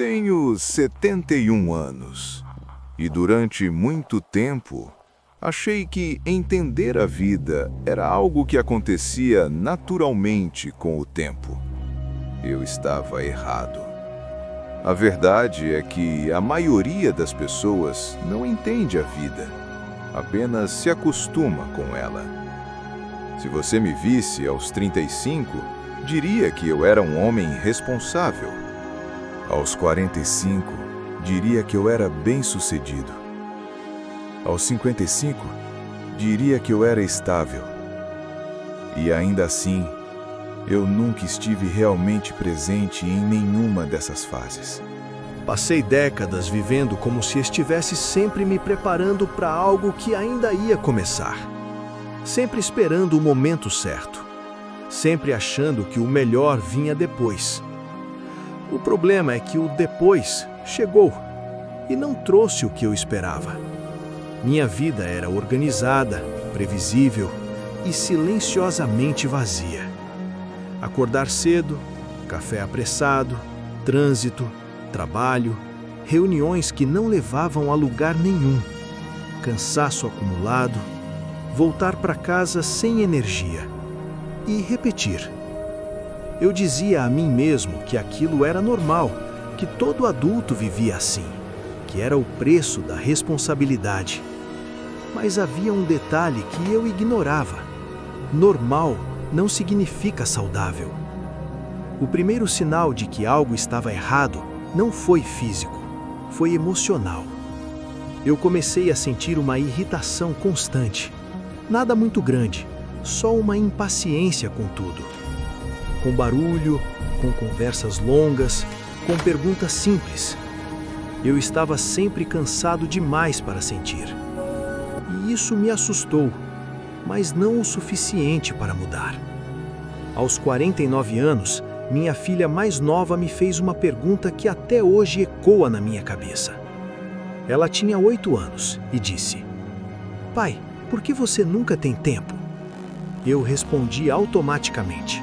Tenho 71 anos e durante muito tempo achei que entender a vida era algo que acontecia naturalmente com o tempo. Eu estava errado. A verdade é que a maioria das pessoas não entende a vida, apenas se acostuma com ela. Se você me visse aos 35, diria que eu era um homem responsável. Aos 45, diria que eu era bem-sucedido. Aos 55, diria que eu era estável. E ainda assim, eu nunca estive realmente presente em nenhuma dessas fases. Passei décadas vivendo como se estivesse sempre me preparando para algo que ainda ia começar. Sempre esperando o momento certo. Sempre achando que o melhor vinha depois. O problema é que o depois chegou e não trouxe o que eu esperava. Minha vida era organizada, previsível e silenciosamente vazia. Acordar cedo, café apressado, trânsito, trabalho, reuniões que não levavam a lugar nenhum, cansaço acumulado, voltar para casa sem energia e repetir. Eu dizia a mim mesmo que aquilo era normal, que todo adulto vivia assim, que era o preço da responsabilidade. Mas havia um detalhe que eu ignorava. Normal não significa saudável. O primeiro sinal de que algo estava errado não foi físico, foi emocional. Eu comecei a sentir uma irritação constante. Nada muito grande, só uma impaciência com tudo. Com barulho, com conversas longas, com perguntas simples. Eu estava sempre cansado demais para sentir. E isso me assustou, mas não o suficiente para mudar. Aos 49 anos, minha filha mais nova me fez uma pergunta que até hoje ecoa na minha cabeça. Ela tinha 8 anos e disse: "Pai, por que você nunca tem tempo?" Eu respondi automaticamente: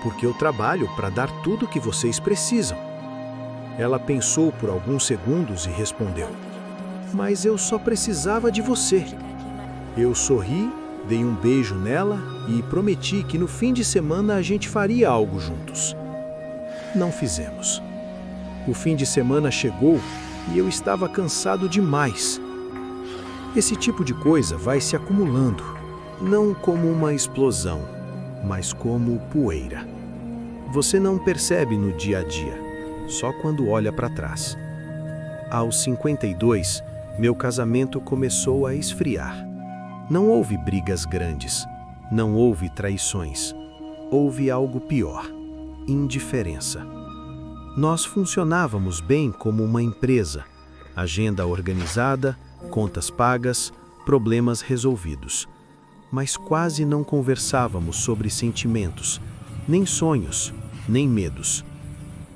"Porque eu trabalho para dar tudo o que vocês precisam." Ela pensou por alguns segundos e respondeu: "Mas eu só precisava de você." Eu sorri, dei um beijo nela e prometi que no fim de semana a gente faria algo juntos. Não fizemos. O fim de semana chegou e eu estava cansado demais. Esse tipo de coisa vai se acumulando, não como uma explosão, mas como poeira. Você não percebe no dia a dia, só quando olha para trás. Aos 52, meu casamento começou a esfriar. Não houve brigas grandes, não houve traições. Houve algo pior: indiferença. Nós funcionávamos bem como uma empresa, agenda organizada, contas pagas, problemas resolvidos. Mas quase não conversávamos sobre sentimentos, nem sonhos, nem medos.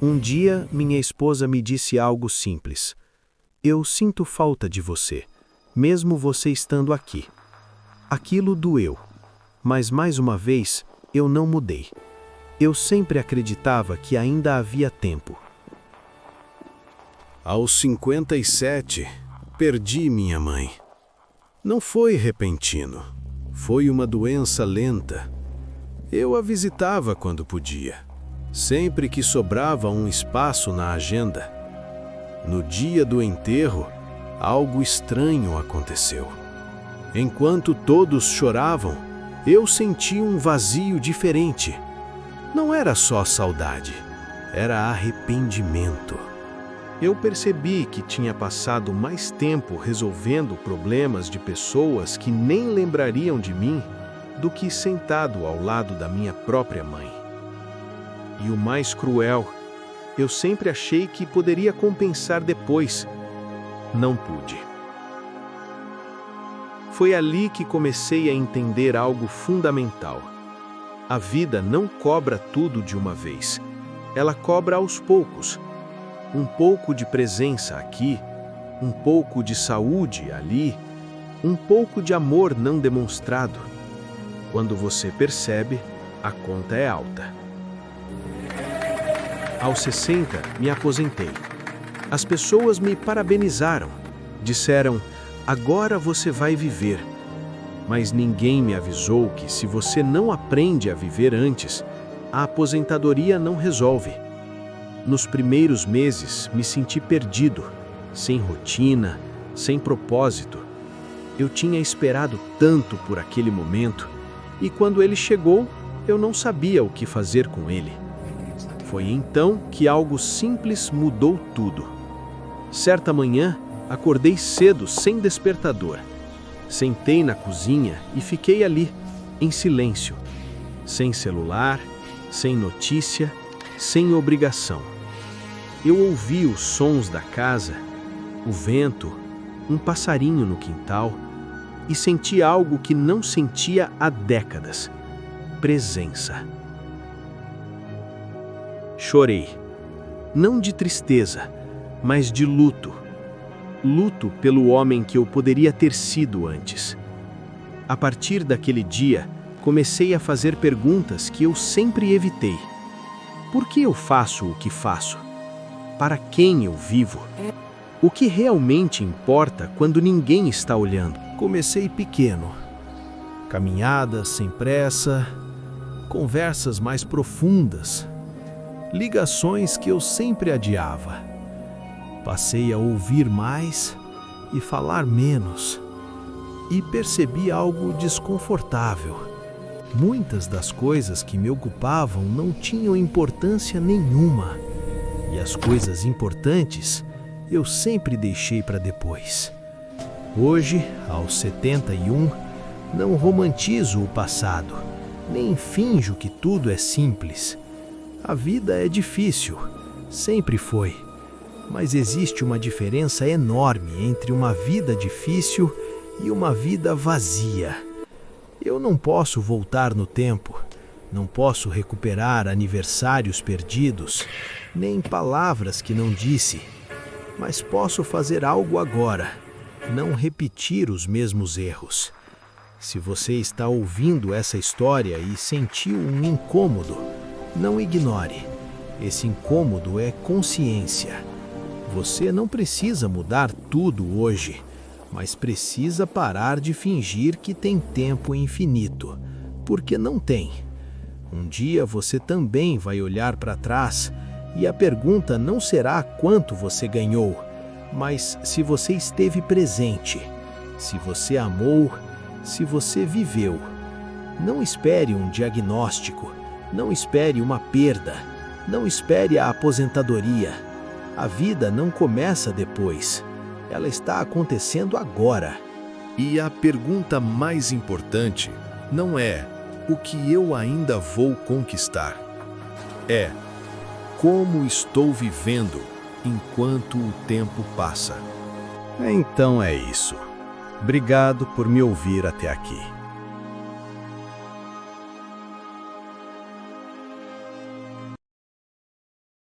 Um dia, minha esposa me disse algo simples: "Eu sinto falta de você, mesmo você estando aqui." Aquilo doeu, mas mais uma vez, eu não mudei. Eu sempre acreditava que ainda havia tempo. Aos 57, perdi minha mãe. Não foi repentino, foi uma doença lenta. Eu a visitava quando podia, sempre que sobrava um espaço na agenda. No dia do enterro, algo estranho aconteceu. Enquanto todos choravam, eu senti um vazio diferente. Não era só saudade, era arrependimento. Eu percebi que tinha passado mais tempo resolvendo problemas de pessoas que nem lembrariam de mim do que sentado ao lado da minha própria mãe. E o mais cruel, eu sempre achei que poderia compensar depois. Não pude. Foi ali que comecei a entender algo fundamental. A vida não cobra tudo de uma vez. Ela cobra aos poucos. Um pouco de presença aqui, um pouco de saúde ali, um pouco de amor não demonstrado. Quando você percebe, a conta é alta. Aos 60, me aposentei. As pessoas me parabenizaram. Disseram, agora você vai viver. Mas ninguém me avisou que se você não aprende a viver antes, a aposentadoria não resolve. Nos primeiros meses, me senti perdido, sem rotina, sem propósito. Eu tinha esperado tanto por aquele momento, e quando ele chegou, eu não sabia o que fazer com ele. Foi então que algo simples mudou tudo. Certa manhã, acordei cedo, sem despertador. Sentei na cozinha e fiquei ali, em silêncio, sem celular, sem notícia, sem obrigação. Eu ouvi os sons da casa, o vento, um passarinho no quintal e senti algo que não sentia há décadas: presença. Chorei, não de tristeza, mas de luto. Luto pelo homem que eu poderia ter sido antes. A partir daquele dia, comecei a fazer perguntas que eu sempre evitei. Por que eu faço o que faço? Para quem eu vivo? O que realmente importa quando ninguém está olhando? Comecei pequeno. Caminhadas sem pressa, conversas mais profundas, ligações que eu sempre adiava. Passei a ouvir mais e falar menos. E percebi algo desconfortável. Muitas das coisas que me ocupavam não tinham importância nenhuma. E as coisas importantes eu sempre deixei para depois. Hoje, aos 71, não romantizo o passado, nem finjo que tudo é simples. A vida é difícil, sempre foi. Mas existe uma diferença enorme entre uma vida difícil e uma vida vazia. Eu não posso voltar no tempo, não posso recuperar aniversários perdidos, nem palavras que não disse, mas posso fazer algo agora, não repetir os mesmos erros. Se você está ouvindo essa história e sentiu um incômodo, não ignore. Esse incômodo é consciência. Você não precisa mudar tudo hoje, mas precisa parar de fingir que tem tempo infinito, porque não tem. Um dia você também vai olhar para trás e a pergunta não será quanto você ganhou, mas se você esteve presente, se você amou, se você viveu. Não espere um diagnóstico, não espere uma perda, não espere a aposentadoria. A vida não começa depois, ela está acontecendo agora. E a pergunta mais importante não é o que eu ainda vou conquistar. É como estou vivendo enquanto o tempo passa. Então é isso. Obrigado por me ouvir até aqui.